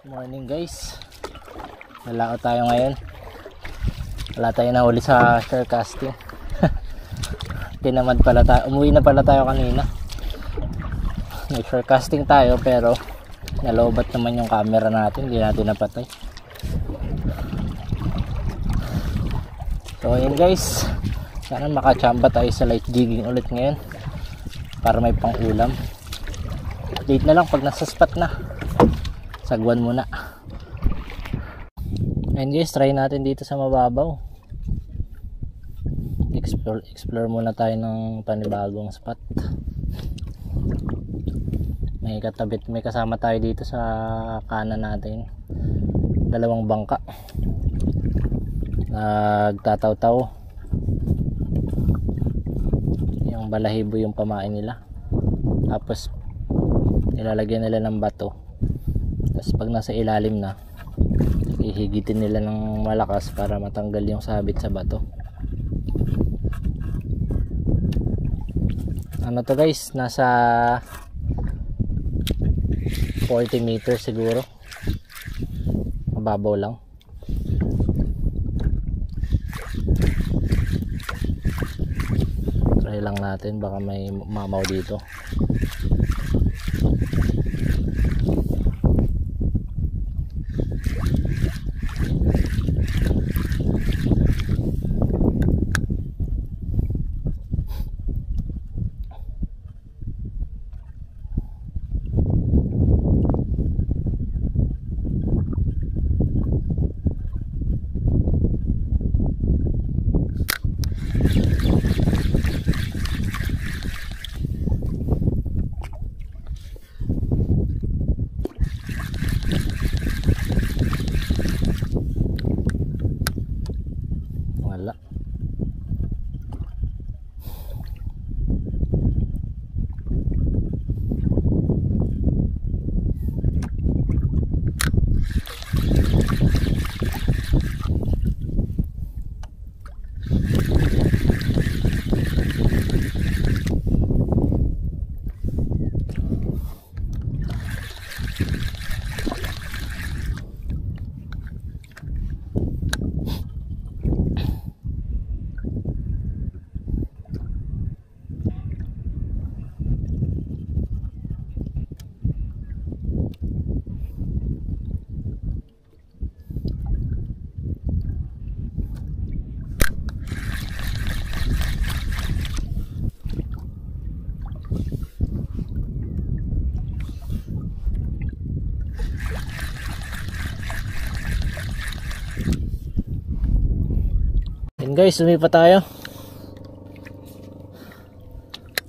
Morning guys, nalao tayo ngayon. Wala tayo na huli sa shore casting. Tinamad pala tayo, umuwi na pala tayo kanina. Nag shore casting tayo pero nalobat naman yung camera natin, hindi natin napatay. So yun guys, sana makachamba tayo sa light jigging ulit ngayon para may pang ulam. Update na lang pag nasa spot na, sagwan muna. And guys, try natin dito sa mababaw. Explore muna tayo ng panibagong spot. May katabit, may kasama tayo dito sa kanan natin. Dalawang bangka. Nagtataw-taw. Yung balahibo yung pamain nila. Tapos nilalagyan nila ng bato. Tapos pag nasa ilalim na, ihigitin nila ng malakas para matanggal yung sabit sa bato. Ano to guys, nasa 40 meters siguro, mababaw lang. Try lang natin, baka may mamaw dito. Wala. Yan guys, lumipat tayo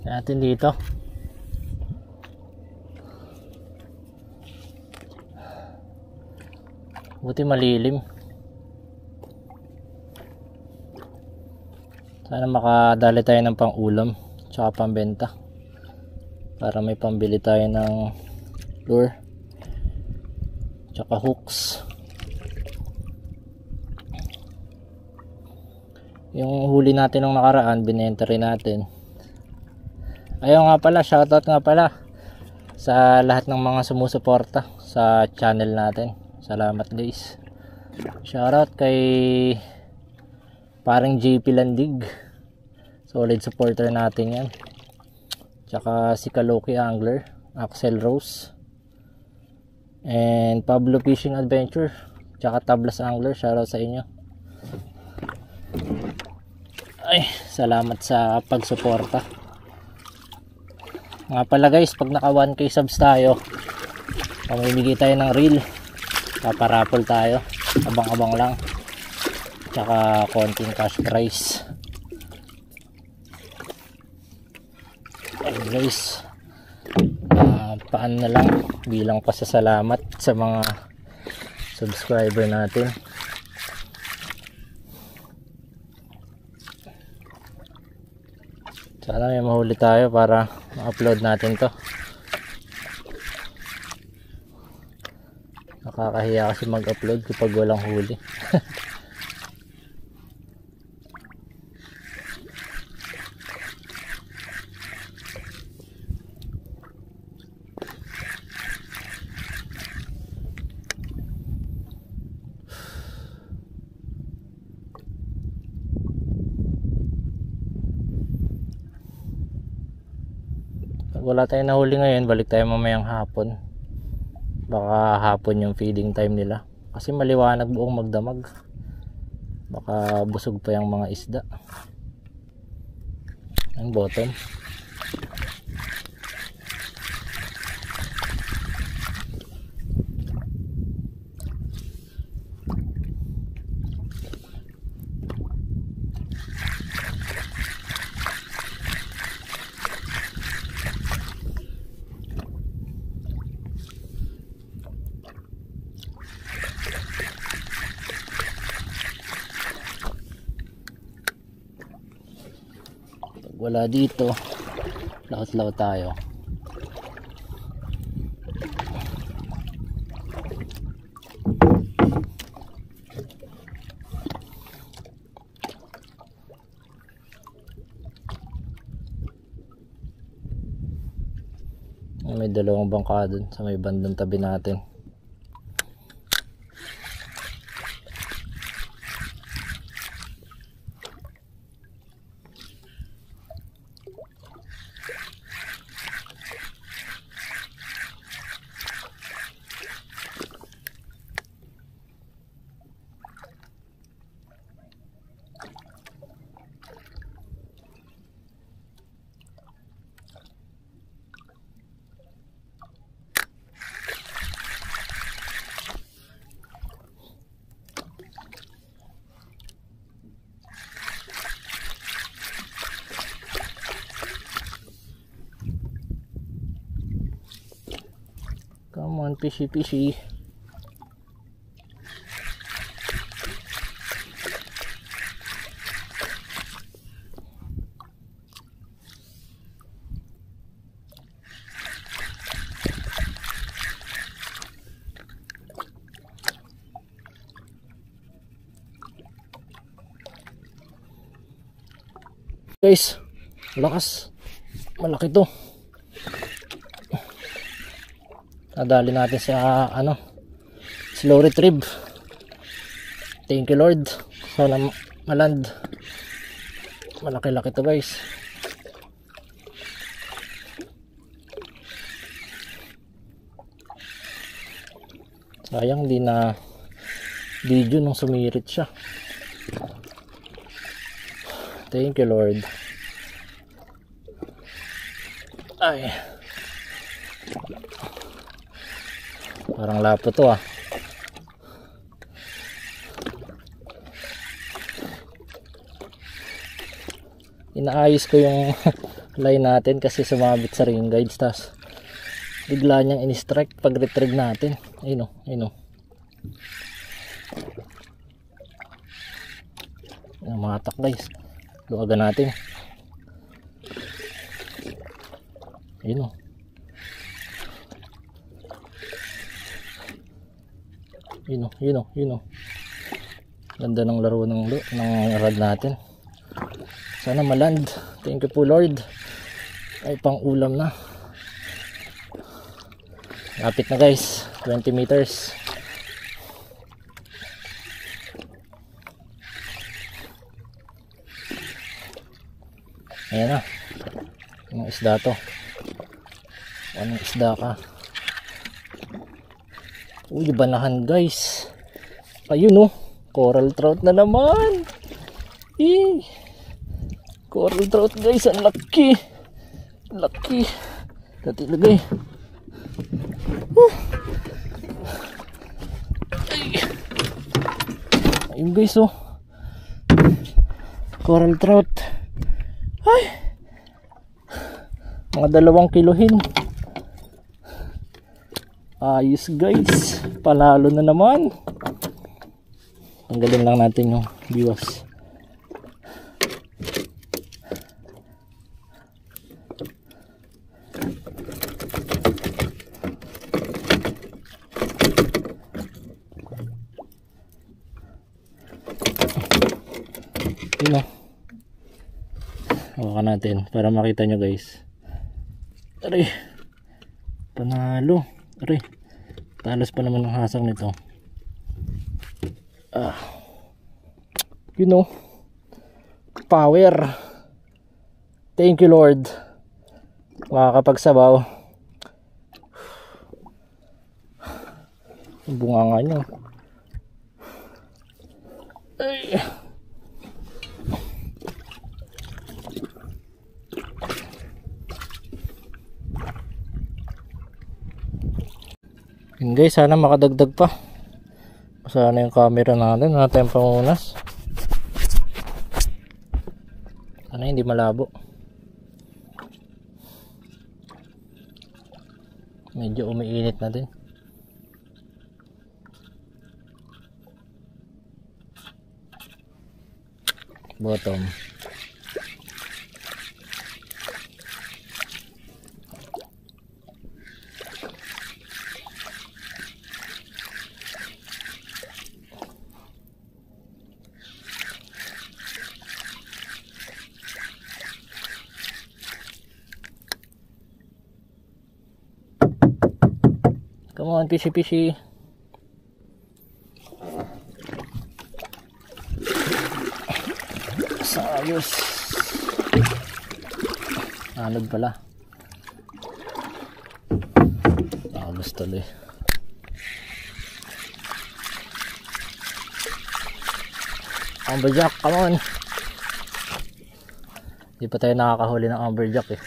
natin dito. Buti malilim. Sana makadali tayo ng pang ulam tsaka pambenta para may pambili tayo ng lure tsaka hooks. Yung huli natin nung nakaraan, binenta rin natin. Ayaw nga pala, shoutout nga pala sa lahat ng mga sumusuporta sa channel natin. Salamat guys. Shoutout kay parang JP Landig, solid supporter natin yan. Tsaka si Kaloki Angler, Axel Rose, and Pablo Fishing Adventure, tsaka Tablas Angler. Shoutout sa inyo. Ay, salamat sa pagsuporta. Nga pala guys, pag naka 1k subs tayo, pamimigay tayo ng reel, paparapol tayo, abang-abang lang, tsaka konting cash prize. Ay guys, paan na lang bilang pasasalamat sa mga subscriber natin. Sana may mahuli tayo para ma-upload natin to. Nakakahiya kasi mag-upload kapag walang huli. wala tayong nahuli ngayon, balik tayo mamayang hapon. Baka hapon yung feeding time nila kasi maliwanag buong magdamag, baka busog pa yung mga isda. Ang bottom. Wala dito, laot-laot tayo. May dalawang bangka dun sa may bandang tabi natin. Come on, fishy fishy. Guys, lakas, malaki to. Nadali natin sa slow retrieve. Thank you Lord, sana maland. Malaki-laki to guys. Sayang di na video nung sumirit siya. Thank you Lord. Ay, parang lapo to ah. Inaayos ko yung line natin kasi sumabit sa ring guides, tas bigla niyang in-strike pag retrieve natin. Ayun o, ayun o. Yung mga atak guys, luwagan natin. Ayun o. Yun o, yun o, yun o. Ganda ng laro ng rod natin. Sana maland. Thank you po Lord. Ay pang ulam na. Lapit na guys, 20 meters. Ayan na. Anong isda to? Anong isda ka? Uy, banahan guys. Ayun oh, coral trout na naman. Coral trout guys, ang laki. Laki. Dati lagay. Ayun guys oh, coral trout. Ay, mga 2 kilohin. Ayos guys, panalo na naman. Tanggalin lang natin yung biwas. Yun o. Hawakan natin para makita nyo guys. Aray, panalo. Aray, talas pa naman ang hasang nito. You know, power. Thank you Lord. makakapagsabaw. Ang bunganga nyo. Ay. Yun guys, sana makadagdag pa. Sana yung camera natin, wala tayong pamunas. Sana hindi malabo. Medyo umiinit na din. Bottom. Come on, fishy. Sayos. Anod pala. Alos tuloy. Amberjack, come on. Hindi pa tayo nakakahuli ng amberjack eh.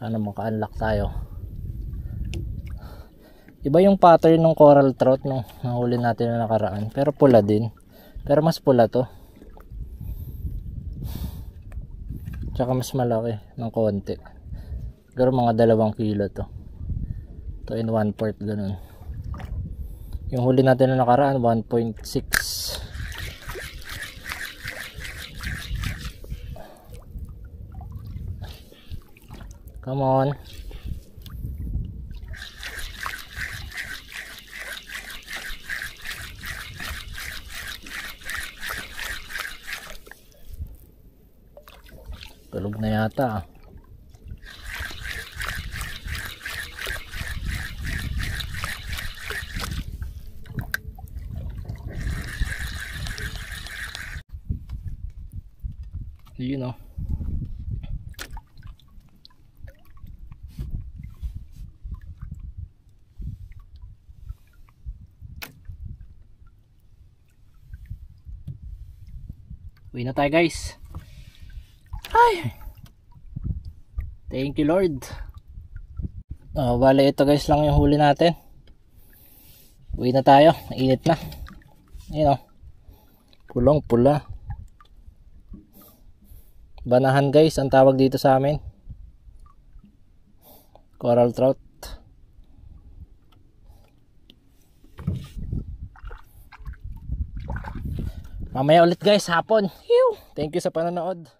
Sana maka-unlock tayo. Iba yung pattern ng coral trout nung nahuli natin na nakaraan, pero pula din. Pero mas pula to. Tsaka mas malaki ng konti. Pero mga 2 kilo to. To in 1/4 ganun. Yung huli natin na nakaraan 1.6. Come on. Tulog na yata. You know. Uwi na tayo guys. Ay, thank you Lord. Bale ito guys lang yung huli natin. Uwi na tayo, init na. Ayun o, pulang pula. Banahan guys ang tawag dito sa amin. Coral trout. Mamaya ulit guys, hapon. Thank you sa panonood.